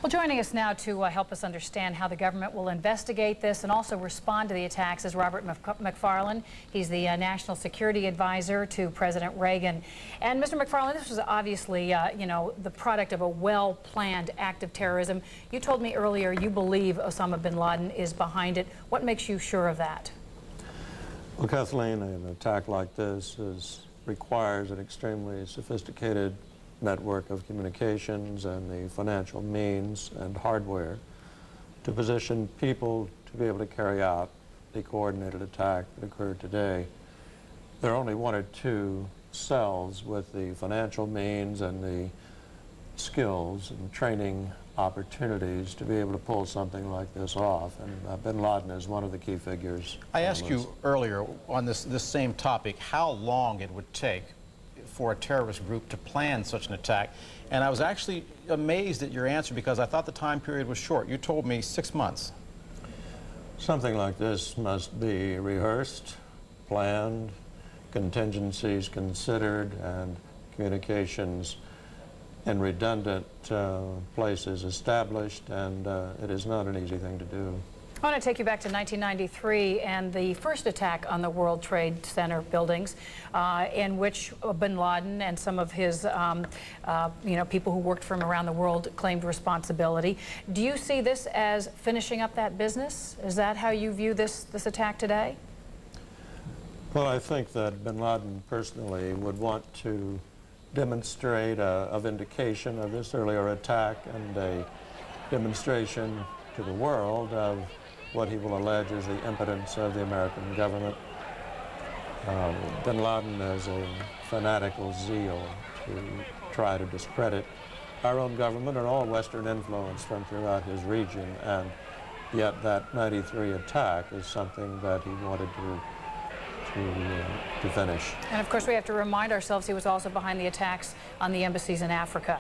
Well, joining us now to help us understand how the government will investigate this and also respond to the attacks is Robert McFarlane. He's the National Security Advisor to President Reagan. And Mr. McFarlane, this was obviously, the product of a well-planned act of terrorism. You told me earlier you believe Osama Bin Laden is behind it. What makes you sure of that? Well, Kathleen, an attack like this requires an extremely sophisticated network of communications and the financial means and hardware to position people to be able to carry out the coordinated attack that occurred today. There are only one or two cells with the financial means and the skills and training opportunities to be able to pull something like this off, and Bin Laden is one of the key figures. I asked you earlier on this same topic how long it would take for a terrorist group to plan such an attack, and I was actually amazed at your answer because I thought the time period was short. You told me 6 months. Something like this must be rehearsed, planned, contingencies considered, and communications in redundant places established, and it is not an easy thing to do. I want to take you back to 1993 and the first attack on the World Trade Center buildings, in which Bin Laden and some of his, people who worked for him around the world claimed responsibility. Do you see this as finishing up that business? Is that how you view this attack today? Well, I think that Bin Laden personally would want to demonstrate a vindication of this earlier attack and a demonstration to the world of what he will allege is the impotence of the American government. Bin Laden has a fanatical zeal to try to discredit our own government and all Western influence from throughout his region, and yet that '93 attack is something that he wanted to finish. And of course we have to remind ourselves he was also behind the attacks on the embassies in Africa.